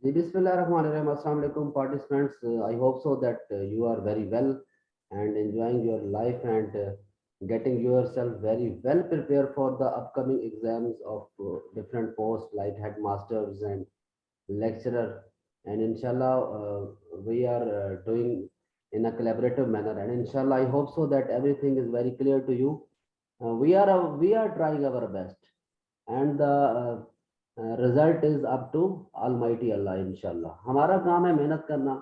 जी, बिस्मिल्लाहिर्रहमानिर्रहीम। अस्सलाम वालेकुम participants. I hope so that you are very well and enjoying your life and getting yourself very well prepared for the upcoming exams of different posts like headmasters and lecturer. And inshallah, we are doing in a collaborative manner. And inshallah, I hope so that everything is very clear to you. We are trying our best, and the result is up to Almighty Allah. इंशाल्लाह हमारा काम है मेहनत करना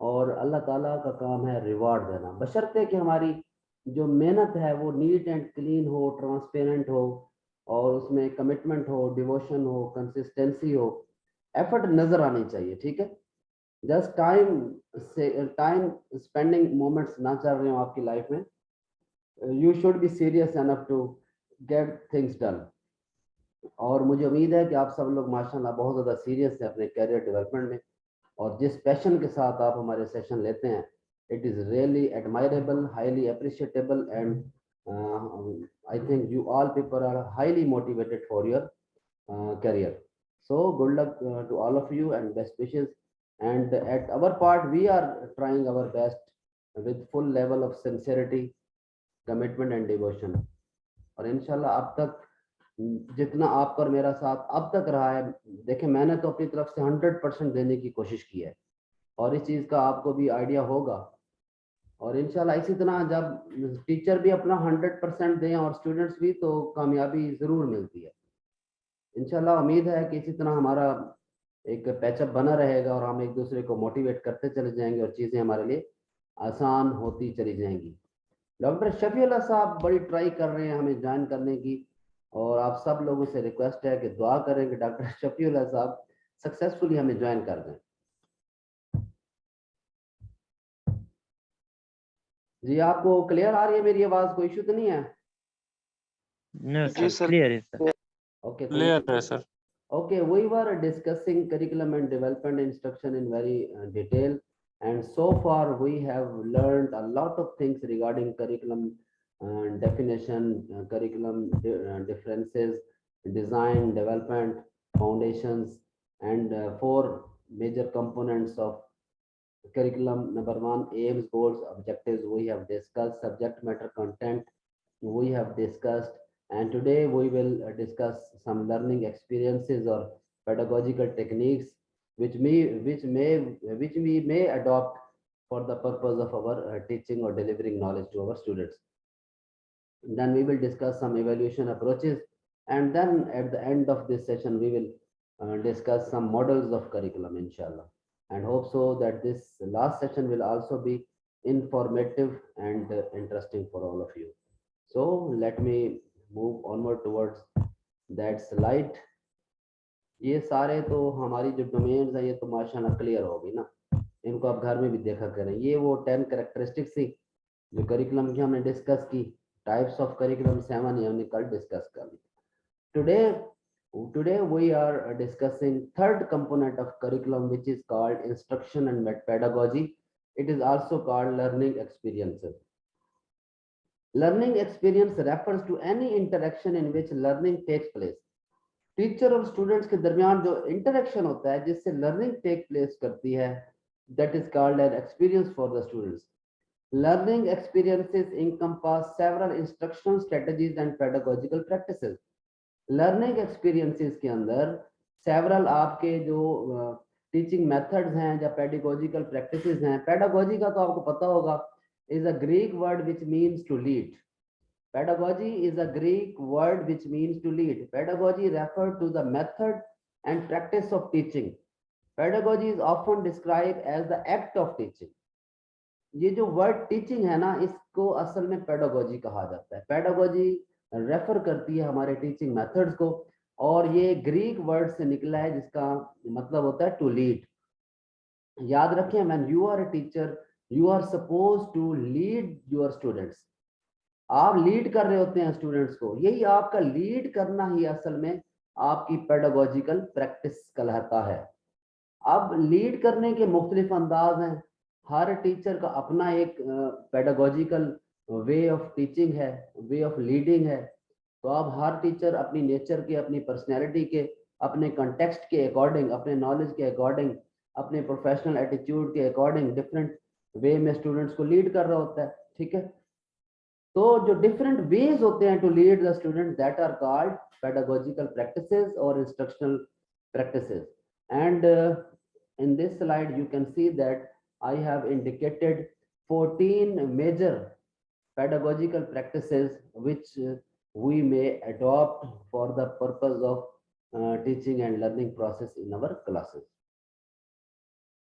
और अल्लाह ताला का काम है रिवार्ड देना, बशर्ते कि हमारी जो मेहनत है वो नीट एंड क्लीन हो, ट्रांसपेरेंट हो और उसमें कमिटमेंट हो, डिवोशन हो, कंसिस्टेंसी हो, एफर्ट नजर आनी चाहिए। ठीक है, जस्ट टाइम स्पेंडिंग मोमेंट्स ना चल रहे हो आपकी लाइफ में। You should be serious enough to get things done. और मुझे उम्मीद है कि आप सब लोग माशाल्लाह बहुत ज़्यादा सीरियस हैं अपने कैरियर डेवलपमेंट में, और जिस पैशन के साथ आप हमारे सेशन लेते हैं, it is really admirable, highly appreciatable, and I think you all people are highly motivated for your career. So good luck to all of you and best wishes. And at our part, we are trying our best with full level of sincerity, commitment and devotion. और इंशाल्लाह अब तक जितना आप पर मेरा साथ अब तक रहा है, देखें मैंने तो अपनी तरफ से 100% देने की कोशिश की है और इस चीज़ का आपको भी आइडिया होगा। और इंशाल्लाह इसी तरह जब टीचर भी अपना 100% दें और स्टूडेंट्स भी, तो कामयाबी ज़रूर मिलती है। इंशाल्लाह उम्मीद है कि इसी तरह हमारा एक पैचअप बना रहेगा और हम एक दूसरे को मोटिवेट करते चले जाएंगे और चीज़ें हमारे लिए आसान होती चली जाएंगी। डॉक्टर शफीउल्लाह साहब बड़ी ट्राई कर रहे हैं हमें ज्वाइन करने की, और आप सब लोगों से रिक्वेस्ट है कि दुआ करें कि डॉक्टर शफीउल्लाह साहब सक्सेसफुली हमें ज्वाइन कर दें। जी, आपको क्लियर आ रही है मेरी आवाज़? कोई इशू तो नहीं है? No, जी sir. Sir, Clear is sir. Okay, clear thank है you. Sir. Okay, we were discussing curriculum and development instruction in very detail, and so far we have learned a lot of things regarding curriculum definition, curriculum differences, design, development, foundations, and four major components of curriculum. Number one, aims, goals, objectives. We have discussed subject matter content. We have discussed, and today we will discuss some learning experiences or pedagogical techniques which we may adopt for the purpose of our teaching or delivering knowledge to our students. Then we will discuss some evaluation approaches, and then at the end of this session we will discuss some models of curriculum, inshallah, and hope so that this last session will also be informative and interesting for all of you. So let me move onward towards that slide. ये सारे तो हमारी जो domains हैं ये तो माशाल्लाह clear होगी ना, इनको आप घर में भी देखा करें। ये वो 10 कैरेक्टरिस्टिक्स थी जो करिकुलम की हमने डिस्कस की। टाइप्स ऑफ करिकुलम 7 ये हमने कल डिस्कस कर ली। Today we are discussing third component of curriculum, which is called instruction and pedagogy. It is also called learning experiences. Learning experience refers to any interaction in which learning takes place. Teacher और students के दरमियान जो interaction होता है जिससे learning take place करती है, that is called an experience for the students. Learning experiences encompass several instructional strategies and pedagogical practices. Learning experiences के अंदर सेवरल आपके जो टीचिंग मेथड्स हैं या पेडागोजिकल प्रैक्टिसेस हैं। पेडागोजी का तो आपको पता होगा, is a Greek word which means to lead. Pedagogy is a Greek word which means to lead. Pedagogy refers to the method and practice of teaching. Pedagogy is often described as the act of teaching. ये जो word teaching है ना, इसको असल में pedagogy कहा जाता है। पेडागोजी रेफर करती है हमारे टीचिंग मेथड्स को, और ये ग्रीक वर्ड से निकला है जिसका मतलब होता है टू लीड। याद रखें, when you are a teacher you are suppose to lead your students. आप लीड कर रहे होते हैं स्टूडेंट्स को, यही आपका लीड करना ही असल में आपकी पेडागोजिकल प्रैक्टिस कहलाता है। अब लीड करने के मुख्तलिफ अंदाज हैं, हर टीचर का अपना एक पेडागोजिकल वे ऑफ टीचिंग है, वे ऑफ लीडिंग है। तो अब हर टीचर अपनी नेचर के, अपनी पर्सनैलिटी के अपने कंटेक्स्ट के अकॉर्डिंग, अपने नॉलेज के अकॉर्डिंग, अपने प्रोफेशनल एटीट्यूड के अकॉर्डिंग डिफरेंट वे में स्टूडेंट्स को लीड कर रहा होता है, ठीक है। तो जो डिफरेंट वेज होते हैं to lead the student, that are called pedagogical practices और instructional practices. And in this slide you can see that I have indicated 14 major pedagogical practices which we may adopt for the purpose of teaching and learning process in our classes.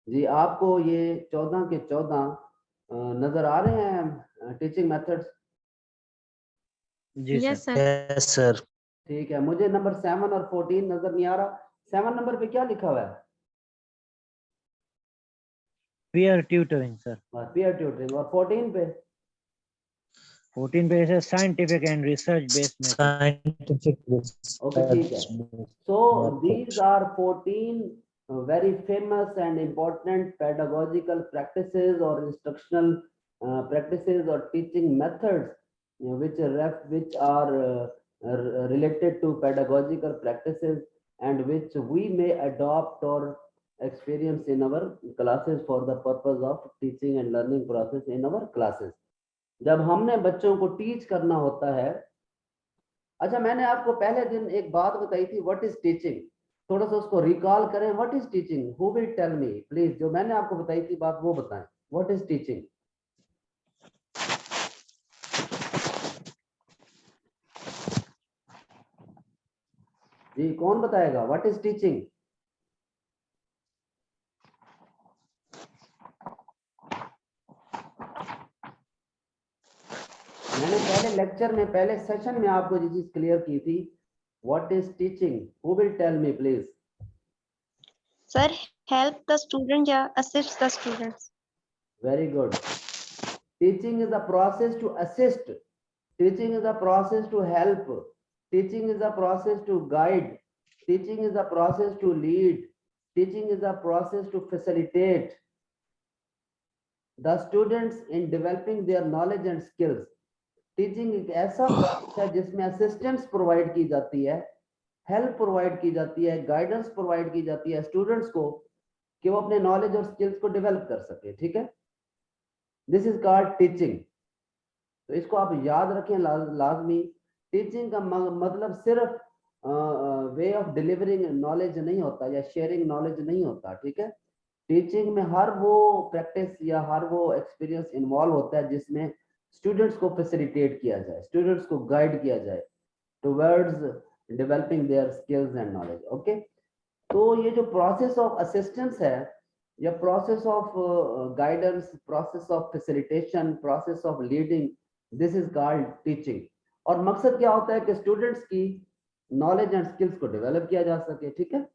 जी आपको ये 14 के 14 नजर आ रहे हैं teaching methods? जी Yes, sir. sir. Yes, sir. ठीक है, मुझे number 7 और 14 नजर नहीं आ रहा। 7 नंबर पे क्या लिखा हुआ है? peer tutoring sir. Peer tutoring. और 14 पे? 14 पे है scientific and research based method। Scientific okay ठीक है। research So method. these are 14 very famous and important pedagogical practices or instructional practices or teaching methods which are related to pedagogical practices and which we may adopt or experience in our classes for the purpose of teaching and learning process in our classes. जब हमने बच्चों को teach करना होता है, अच्छा मैंने आपको पहले दिन एक बात बताई थी, व्हाट इज टीचिंग, थोड़ा सा उसको रिकॉल करें। What is teaching? Who will tell me please? जो मैंने आपको बताई थी बात वो बताएं, व्हाट इज टीचिंग? जी कौन बताएगा व्हाट इज टीचिंग? मैंने पहले लेक्चर में, पहले सेशन में आपको ये चीज क्लियर की थी, what is teaching? Who will tell me please? Sir, help the student या assist the students. Very good. Teaching is a process to assist. Teaching is a process to help. Teaching is a process to guide. Teaching is a process to lead. Teaching is a process to facilitate the students in developing their knowledge and skills. Teaching एक ऐसा process है जिसमें assistance provide की जाती है, help provide की जाती है, गाइडेंस प्रोवाइड की जाती है स्टूडेंट्स को कि वो अपने नॉलेज और स्किल्स को डेवलप कर सके, ठीक है। This is called teaching. तो इसको आप याद रखें लाजमी। टीचिंग का मतलब सिर्फ वे ऑफ डिलीवरिंग नॉलेज नहीं होता या शेयरिंग नॉलेज नहीं होता, ठीक है। टीचिंग में हर वो प्रैक्टिस या हर वो एक्सपीरियंस इन्वॉल्व होता है जिसमें स्टूडेंट्स को फैसिलिटेट किया जाए, स्टूडेंट्स को गाइड किया जाए towards developing their skills and knowledge. Okay, तो ये जो प्रोसेस ऑफ असिस्टेंस है या process of guidance, process of facilitation, process of leading, this is called teaching. और मकसद क्या होता है कि स्टूडेंट्स की नॉलेज एंड स्किल्स को डेवलप किया जा सके, ठीक है।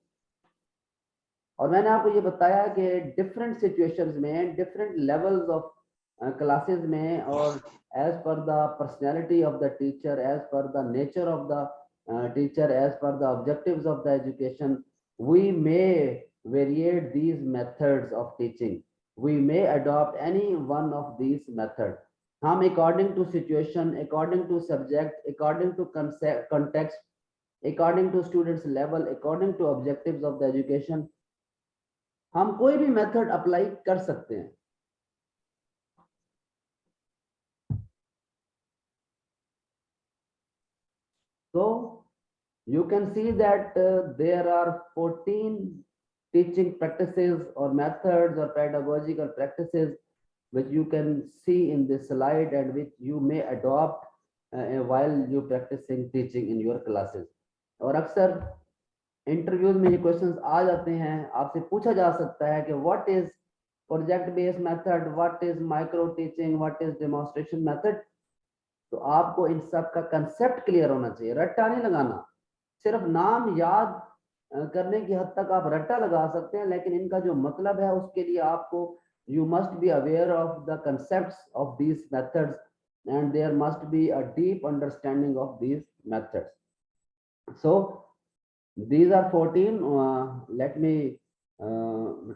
और मैंने आपको ये बताया कि डिफरेंट सिचुएशंस में, डिफरेंट लेवल्स ऑफ क्लासेस में, और as per the personality of the teacher, as per the nature of the teacher, as per the objectives of the education, we may variate these methods of teaching. We may adopt any one of these methods. हम according to situation, according to subject, according to context, according to students level, according to objectives of the education, हम कोई भी method apply कर सकते हैं। So you can see that there are 14 teaching practices or methods or pedagogical practices which you can see in this slide and which you may adopt while you practicing teaching in your classes. और अक्सर interviews में ये questions आ जाते हैं, आपसे पूछा जा सकता है कि what is project based method, what is micro teaching, what is demonstration method. तो आपको इन सब का कंसेप्ट क्लियर होना चाहिए, रट्टा नहीं लगाना। सिर्फ नाम याद करने की हद तक आप रट्टा लगा सकते हैं, लेकिन इनका जो मतलब है उसके लिए आपको you must be aware of the concepts of these methods and there must be a deep understanding of these methods. So these are 14. Let me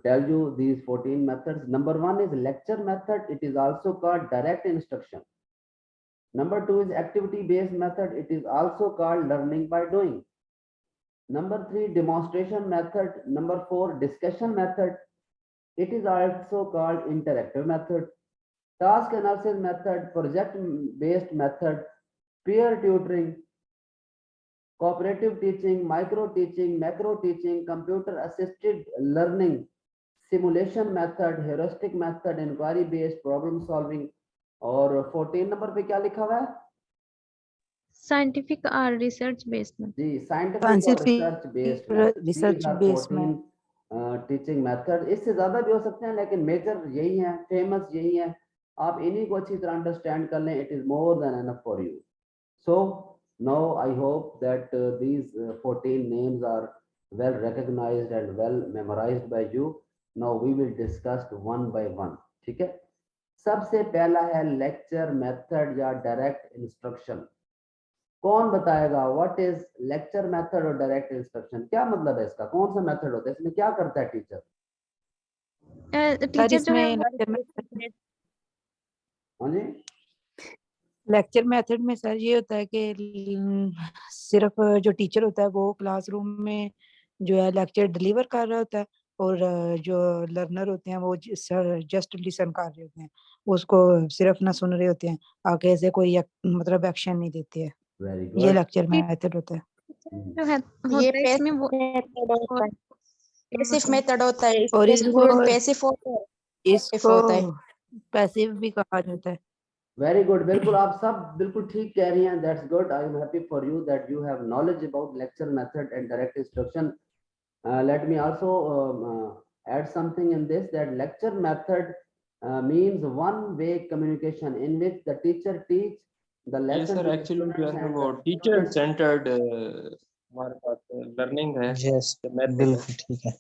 tell you these 14 methods. Number 1 is lecture method. It is also called direct instruction. Number 2 is activity based method. It is also called learning by doing. Number 3, demonstration method. Number 4, discussion method. It is also called interactive method, task analysis method, project based method, peer tutoring, cooperative teaching, micro teaching, macro teaching, computer assisted learning, simulation method, heuristic method, inquiry based problem solving. और 14 number पे क्या लिखा हुआ है Scientific or research based method. जी, scientific और research based method, research based 14 teaching method. इससे ज्यादा भी हो सकते हैं लेकिन मेजर यही है, फेमस यही है। आप इन्हीं को अच्छी तरह अंडरस्टैंड कर लें, it is more than enough for you. So now I hope that these 14 names are well recognized and well memorized by you. Now we will discuss one by one, ठीक है। सबसे पहला है लेक्चर मेथड या direct instruction. कौन बताएगा what is lecture method और direct instruction, क्या मतलब है इसका, कौन सा मेथड होता है, इसमें क्या करता है टीचर? टीचर जो है हाँ जी, लेक्चर मेथड में सर ये होता है कि सिर्फ जो टीचर होता है वो क्लासरूम में जो है लेक्चर डिलीवर कर रहा होता है और जो लर्नर होते हैं वो जस्ट लिसन कर रहे होते हैं, उसको सिर्फ ना सुन रहे होते हैं, आगे से कोई मतलब एक्शन नहीं देते हैं। वेरी ये गुड। लेक्चर मेथड होता है। जो है होता ये है इसमें वो पैसिव मेथड होता है, और इसमें स्टूडेंट पैसिव होता है, इसको होता है। पैसिव भी कहा जाता है। वेरी गुड, बिल्कुल आप सब बिल्कुल ठीक कह रही हैं, that's good. I am happy for you that you have knowledge about lecture method and direct instruction. Let me also add something in this, that lecture method means one way communication in which the teacher teach the ये lesson sir to the actually जो students है and वो the teacher students- centred हमारे पास learning है, Yes, method है। बिल्कुल ठीक है।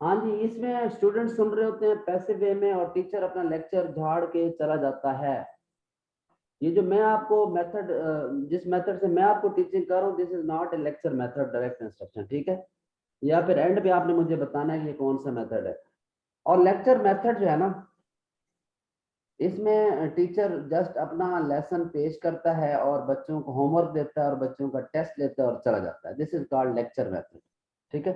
हाँ जी, इसमें स्टूडेंट सुन रहे होते हैं पैसिव वे में और टीचर अपना लेक्चर झाड़ के चला जाता है। ये जो मैं आपको मेथड, जिस मेथड से मैं आपको टीचिंग कर रहा हूँ, this is not a lecture method direct instruction, ठीक है। या फिर एंड पे आपने मुझे बताना है कि ये कौन सा मेथड है। और लेक्चर मेथड जो है ना, इसमें टीचर जस्ट अपना लेसन पेश करता है और बच्चों को होमवर्क देता है और बच्चों का टेस्ट लेता है और चला जाता है। This is called lecture method, ठीक है।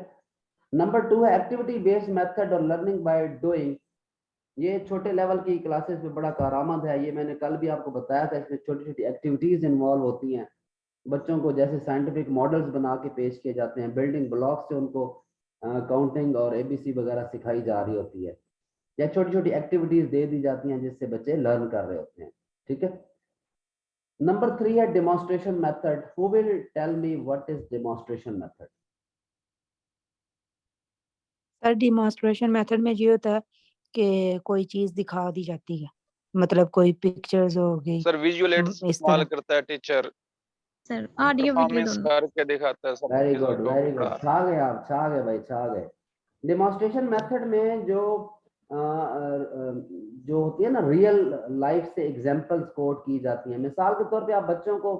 नंबर 2 है एक्टिविटी बेस्ड मेथड और लर्निंग बाय डूइंग। ये छोटे लेवल की क्लासेस में बड़ा कारआमद है, ये मैंने कल भी आपको बताया था। इसमें छोटी छोटी एक्टिविटीज इन्वॉल्व होती हैं, बच्चों को जैसे साइंटिफिक मॉडल्स बना के पेश किए जाते हैं, बिल्डिंग ब्लॉक से उनको काउंटिंग और एबीसी वगैरह सिखाई जा रही होती है, या छोटी छोटी एक्टिविटीज दे दी जाती हैं जिससे बच्चे लर्न कर रहे होते हैं, ठीक है। नंबर 3 है demonstration method. Who will tell me what is demonstration method? Sir demonstration method में ये होता है कि कोई चीज दिखा दी जाती है, मतलब कोई पिक्चर्स हो गई सर विजुअल एड्स इस इस्तेमाल तरह। करता है teacher, sir audio video performance दोनों। करके दिखाता है सब वेरी चीजों गुड, को वेरी गुड, पूरा। छा गए आप, छा गए भाई, छा गए। डेमोन्स्ट्रेशन मेथड में जो होती है ना, रियल लाइफ से एग्जांपल्स कोट की जाती हैं। मिसाल के तौर पे आप बच्चों को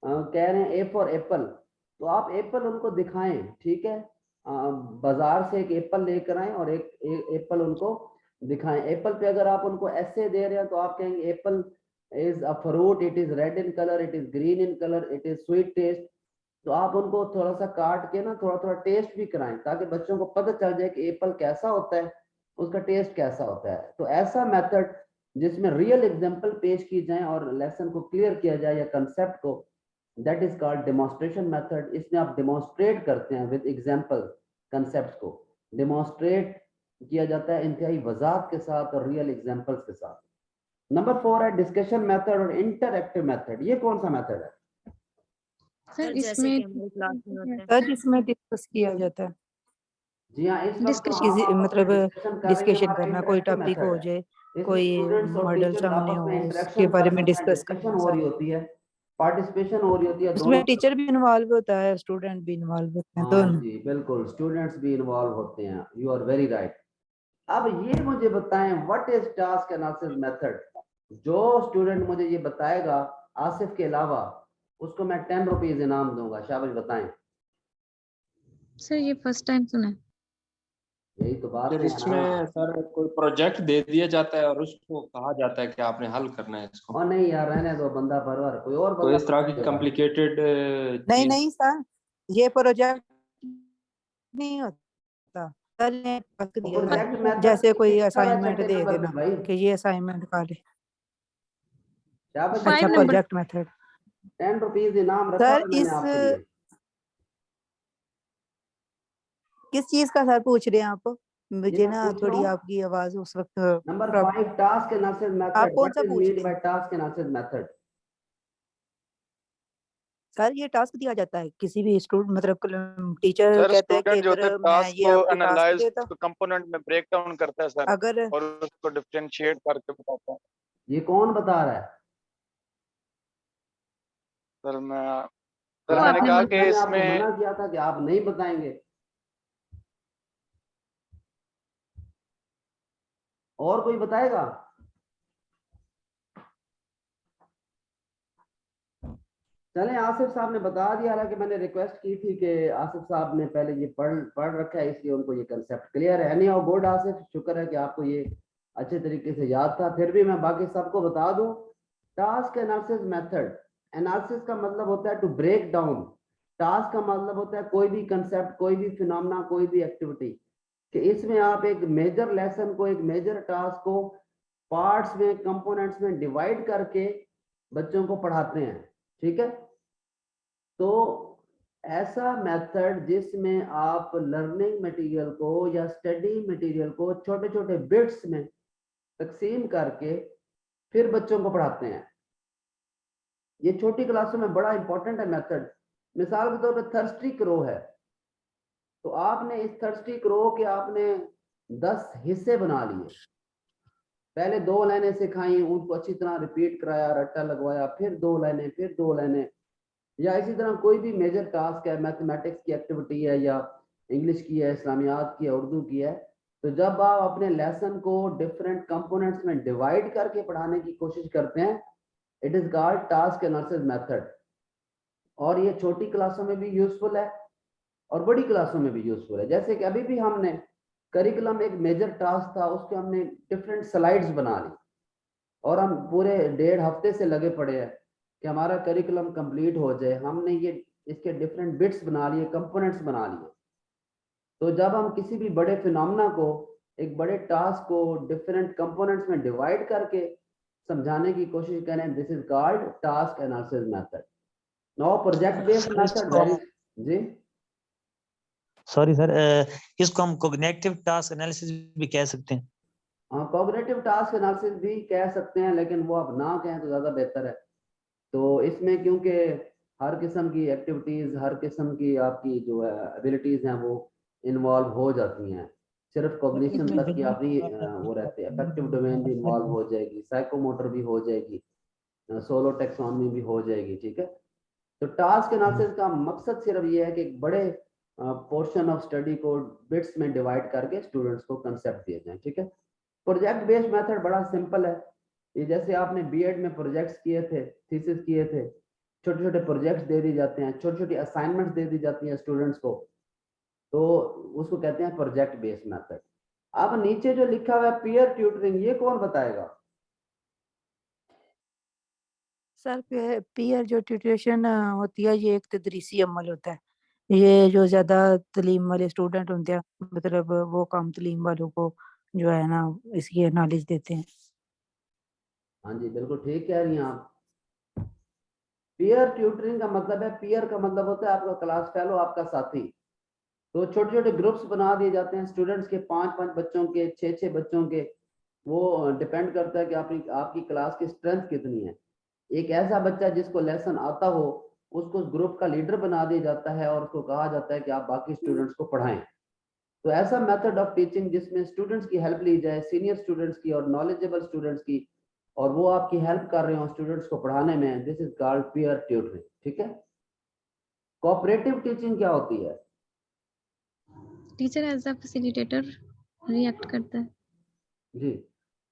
कह रहे हैं ए फॉर एप्पल, तो आप एप्पल उनको दिखाएं, ठीक है। बाजार से एक एप्पल लेकर आए और एक एप्पल उनको दिखाएं। एप्पल पे अगर आप उनको ऐसे दे रहे हैं तो आप कहेंगे Apple is a fruit, it is red in colour, it is green in colour, it is sweet taste. तो आप उनको थोड़ा सा काट के ना थोड़ा थोड़ा टेस्ट भी कराएं ताकि बच्चों को पता चल जाए कि एप्पल कैसा होता है, उसका टेस्ट कैसा होता है। तो ऐसा मेथड जिसमें रियल एग्जांपल पेश की जाए और लेसन को क्लियर किया जाए या कंसेप्ट को, that is called demonstration method. इसमें आप डेमोन्स्ट्रेट करते हैं विद एग्जांपल, कंसेप्ट्स को डेमोन्स्ट्रेट किया जाता है इंतहाई वजाहत के साथ और रियल एग्जांपल्स के साथ। नंबर 4 है डिस्कशन मेथड और इंटरएक्टिव मेथड। ये कौन सा मेथड है? सर जैसे इसमें कि हमारी क्लास में होता है सर इसमें डिस्कस किया जाता है, जी हाँ, इस वक्त Discussion- हम आपस में मतलब डिस्कशन कर रहे हैं, डिस्कशन हमारा करना, कोई इंटरैक्टिव टॉपिक मेथड हो है। जाए, इसमें कोई स्टूडेंट्स और मॉडल टीचर्स सामने आपस में हो, उसके इंटरेक्शन बारे कर में सकते हैं, डिस्कस डिस्कशन करना हो सर। रही होती है, पार्टिसिपेशन हो रही होती है, उसमें टीचर भी इन्वॉल्व होता है, स्टूडेंट भी इन्वॉल्व होते हैं, हाँ दोनों। जी बिल्कुल, स्टूडेंट्स भी इन्वॉल्व होते हैं, यू आर वेरी राइट। अब ये मुझे बताएं what is task analysis method. जो स्टूडेंट मुझे ये बताएगा आसिफ के अलावा, उसको मैं 10 रुपीज इनाम दूंगा। शाबाश, बताएं। सर ये फर्स्ट टाइम सुना है। यही तो बात फिर है ना। इसमें सर कोई प्रोजेक्ट दे दिया जाता है और उसको कहा जाता है कि आपने हल करना है इसको, और नहीं यार, रहने दो, बंदा परवर, कोई और तो बंदा इस तरह की बताएगा। कॉम्प्लिकेटेड नहीं नहीं सर, ये प्रोजेक्ट नहीं होता सर, ये task तो दिया प्रोजेक्ट जाता है। मेथड जैसे कोई कितना है असाइनमेंट छठे दे नंबर देना में भाई? कि ये असाइनमेंट कर ले। क्या बच्चे? 5 अच्छा, नंबर। प्रोजेक्ट मेथड 10 रुपीज इनाम रखा सर हुआ मैंने इस आपके लिए। किस चीज का सर पूछ रहे हैं आप? ये मुझे मैं ना पूछ रहा थोड़ी हूँ आपकी आवाज उस वक्त नंबर प्रॉब- 5 टास्क एनालिसिस आप मेथड। कौन व्हाट सा इज पूछ मीन रहे बाय हैं? Task analysis method? सर ये टास्क दिया जाता है किसी भी स्टूडेंट, मतलब टीचर सर कहता है कि स्टूडेंट जो होता है अगर मैं टास्क ये को आपको टास्क एनालाइज देता हूँ, कंपोनेंट में ब्रेक डाउन करता है सर, अगर और उसको डिफरेंशिएट करके बताता है। ये कौन बता रहा है? सर मैं वो सर मैंने आपने कहा बोला। कि मैंने आपको इसमें मना किया था कि आप नहीं बताएंगे। और कोई बताएगा? चलें, आसिफ साहब ने बता दिया। हालांकि मैंने रिक्वेस्ट की थी कि आसिफ साहब ने पहले ये पढ़ रखा है, इसलिए उनको ये कंसेप्ट क्लियर है। एनी हाउ गुड आसिफ, शुक्र है कि आपको ये अच्छे तरीके से याद था। फिर भी मैं बाकी सबको बता दूं, टास्क एनालिसिस मेथड। एनालिसिस का मतलब होता है टू ब्रेक डाउन। टास्क का मतलब होता है कोई भी कंसेप्ट, कोई भी फिनोमेना, कोई भी एक्टिविटी, कि इसमें आप एक मेजर लेसन को, एक मेजर टास्क को पार्ट्स में, कंपोनेंट्स में डिवाइड करके बच्चों को पढ़ाते हैं। ठीक है? तो ऐसा मेथड जिसमें आप लर्निंग मटेरियल को या स्टडी मटेरियल को छोटे छोटे बिट्स में तकसीम करके फिर बच्चों को पढ़ाते हैं, ये छोटी क्लासों में बड़ा इंपॉर्टेंट है मेथड। मिसाल के तौर पे थर्स्टी क्रो है, तो आपने इस थर्स्टी क्रो के आपने 10 हिस्से बना लिए। पहले 2 लाइनें सिखाई, उनको अच्छी तरह रिपीट कराया, रट्टा लगवाया, फिर 2 लाइनें, फिर 2 लाइनें। या इसी तरह कोई भी मेजर टास्क है, मैथमेटिक्स की एक्टिविटी है, या इंग्लिश की है, इस्लामियात की है, उर्दू की है, तो जब आप अपने लेसन को डिफरेंट कंपोनेंट्स में डिवाइड करके पढ़ाने की कोशिश करते हैं, it is called task analysis method. और ये छोटी क्लासों में भी यूजफुल है और बड़ी क्लासों में भी यूजफुल है। जैसे कि अभी भी हमने करिकुलम, एक मेजर टास्क था, उसके हमने डिफरेंट स्लाइड्स बना ली और हम पूरे 1.5 हफ्ते से लगे पड़े हैं कि हमारा करिकुलम कंप्लीट हो जाए। हमने ये इसके डिफरेंट बिट्स बना लिए, कंपोनेंट्स बना लिए। तो जब हम किसी भी बड़े फिनोमेना को, एक बड़े टास्क को डिफरेंट कंपोनेंट्स में डिवाइड करके समझाने की कोशिश करें, this is called task analysis method. Now project based method very. जी सॉरी सर, इसको हम कॉग्निटिव टास्क एनालिसिस भी कह सकते हैं। हाँ, कॉग्निटिव टास्क एनालिसिस भी कह सकते हैं, लेकिन वो आप ना कहें तो ज़्यादा बेहतर है। तो इसमें क्योंकि हर किस्म की एक्टिविटीज़, हर किस्म की आपकी जो है एबिलिटीज़ हैं, वो इन्वॉल्व हो जाती हैं। सिर्फ कॉग्निशन तक की अपनी वो रहते हैं, अफेक्टिव डोमेन भी इन्वॉल्व हो जाएगी, साइकोमोटर भी हो जाएगी, सोलो टेक्सोनमी भी हो जाएगी। ठीक है? तो टास्क एनालिसिस का मकसद सिर्फ ये है कि एक बड़े पोर्शन ऑफ स्टडी को बिट्स में डिवाइड करके स्टूडेंट्स को कंसेप्ट दिए जाएं। ठीक है? प्रोजेक्ट बेस्ड मेथड बड़ा सिंपल है। ये जैसे आपने बीएड में प्रोजेक्ट्स किए थे, थीसिस किए थे, छोटे छोटे प्रोजेक्ट्स दे दी जाते हैं, छोटी छोटी असाइनमेंट्स दे दी जाती हैं स्टूडेंट्स को, तो उसको कहते हैं प्रोजेक्ट बेस्ड मेथड। अब नीचे जो लिखा हुआ है पीयर ट्यूटरिंग, ये कौन बताएगा? सर पीयर जो ट्यूटेशन होती है, ये एक तदरीसी अमल होता है। ये जो ज्यादा तालीम वाले स्टूडेंट होते हैं, मतलब वो कम तालीम वालों को जो है ना इसकी नॉलेज देते हैं। हाँ जी, बिल्कुल ठीक कह रही हैं आप। पीयर ट्यूटरिंग का मतलब है, पीयर का मतलब होता है आपका क्लास फेलो, आपका साथी। तो छोटे छोटे ग्रुप्स बना दिए जाते हैं स्टूडेंट्स के, 5-5 बच्चों के, 6-6 बच्चों के। वो डिपेंड करता है कि आपकी क्लास की स्ट्रेंथ कितनी है। एक ऐसा बच्चा जिसको लेसन आता हो, उसको उस ग्रुप का लीडर बना दिया जाता है और उसको कहा जाता है कि आप बाकी स्टूडेंट्स को पढ़ाएं। तो ऐसा मेथड ऑफ टीचिंग जिसमें स्टूडेंट्स की हेल्प ली जाए, सीनियर स्टूडेंट्स की और नॉलेजेबल स्टूडेंट्स की, और वो आपकी हेल्प कर रहे हो स्टूडेंट्स को पढ़ाने में, this is called peer tutoring. ठीक है? कोऑपरेटिव टीचिंग क्या होती है? Teacher as a facilitator react करता है। जी,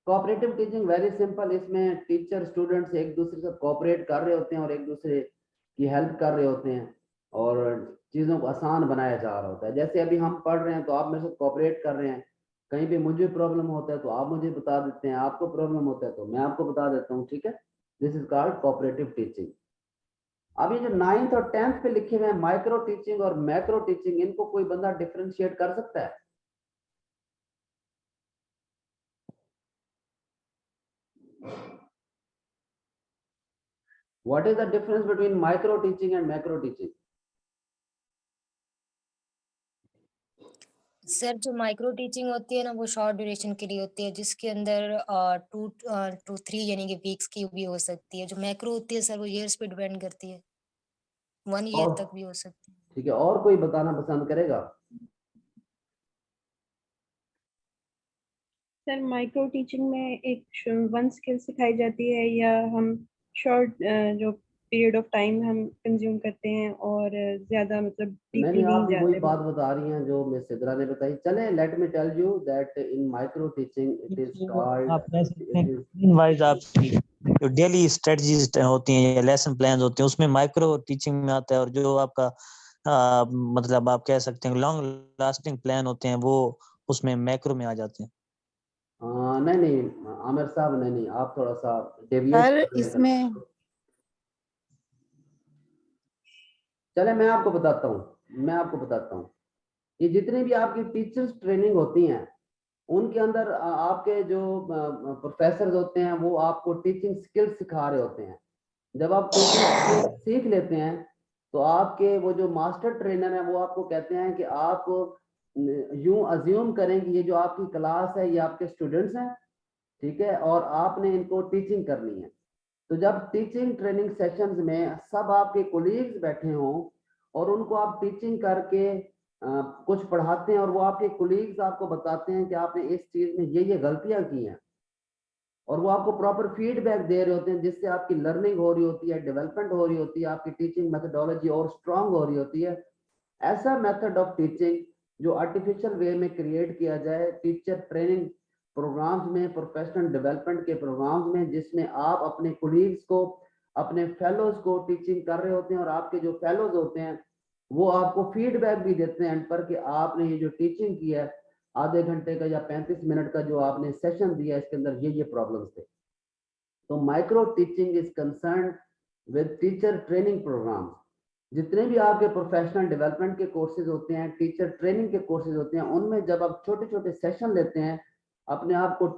कोऑपरेटिव टीचिंग वेरी सिंपल। इसमें टीचर स्टूडेंट्स एक दूसरे से कोऑपरेट कर रहे होते हैं और एक दूसरे की हेल्प कर रहे होते हैं और चीज़ों को आसान बनाया जा रहा होता है। जैसे अभी हम पढ़ रहे हैं तो आप मेरे साथ कोऑपरेट कर रहे हैं, कहीं भी मुझे प्रॉब्लम होता है तो आप मुझे बता देते हैं, आपको प्रॉब्लम होता है तो मैं आपको बता देता हूँ। ठीक है? This is called cooperative teaching. अब ये जो 9th और 10th पे लिखे हुए हैं माइक्रो टीचिंग और मैक्रो टीचिंग, इनको कोई बंदा डिफरेंशिएट कर सकता है? What is the difference between micro teaching and macro teaching? Sir जो माइक्रो टीचिंग होती है ना वो शॉर्ट ड्यूरेशन के लिए होती है, जिसके अंदर 2 to 3 यानी कि वीक्स की भी हो सकती है। जो मैक्रो होती है सर वो ईयर्स पे डिपेंड करती है, 1 ईयर और तक भी हो सकती है। ठीक है, और कोई बताना पसंद करेगा? सर माइक्रो टीचिंग में एक वन स्किल सिखाई जाती है, या हम शॉर्ट जो पीरियड ऑफ टाइम हम कंज्यूम करते हैं और ज्यादा मतलब नहीं डीपली नहीं आप भी वही जाते। बात बता रही हैं जो मिस सिद्रा ने बताई। चले, let me tell you that in micro teaching it is called, आप कह सकते हैं इन वाइज आपकी जो डेली स्ट्रेटजीज होती हैं या लेसन प्लान होते हैं उसमें माइक्रो टीचिंग में आता है, और जो आपका मतलब आप कह सकते हैं लॉन्ग लास्टिंग प्लान होते हैं वो उसमें मैक्रो में आ जाते हैं। नहीं आमिर साहब, नहीं आप थोड़ा सा सर डेविएट इसमें चले मैं आपको बताता हूँ ये जितनी भी आपकी टीचर्स ट्रेनिंग होती हैं उनके अंदर आपके जो प्रोफेसर होते हैं वो आपको टीचिंग स्किल्स सिखा रहे होते हैं। जब आप टीचिंग स्किल्स सीख लेते हैं तो आपके वो जो मास्टर ट्रेनर है वो आपको कहते हैं कि आप यूं अज्यूम करें कि ये जो आपकी क्लास है ये आपके स्टूडेंट्स हैं, ठीक है, और आपने इनको टीचिंग करनी है। तो जब टीचिंग ट्रेनिंग सेशंस में सब आपके कोलीग्स बैठे हों और उनको आप टीचिंग करके कुछ पढ़ाते हैं और वो आपके कोलीग्स आपको बताते हैं कि आपने इस चीज में ये गलतियां की हैं और वो आपको प्रॉपर फीडबैक दे रहे होते हैं, जिससे आपकी लर्निंग हो रही होती है, डेवलपमेंट हो रही होती है, आपकी टीचिंग मेथडोलॉजी और स्ट्रांग हो रही होती है। ऐसा मेथड ऑफ टीचिंग जो आर्टिफिशियल वे में क्रिएट किया जाए टीचर ट्रेनिंग प्रोग्राम्स में, प्रोफेशनल डेवलपमेंट के प्रोग्राम्स में, जिसमें आप अपने कोलीग्स को, अपने फेलोज को टीचिंग कर रहे होते हैं और आपके जो फेलोज होते हैं वो आपको फीडबैक भी देते हैं एंड पर कि आपने ये जो टीचिंग की है आधे घंटे का या 35 मिनट का जो आपने सेशन दिया इसके अंदर ये प्रॉब्लम्स थे। तो micro teaching is concern with teacher training program. जितने भी आपके प्रोफेशनल डेवलपमेंट के कोर्सेज होते हैं, टीचर ट्रेनिंग के कोर्सेज होते हैं, उनमें जब आप छोटे छोटे सेशन लेते हैं अपने आप को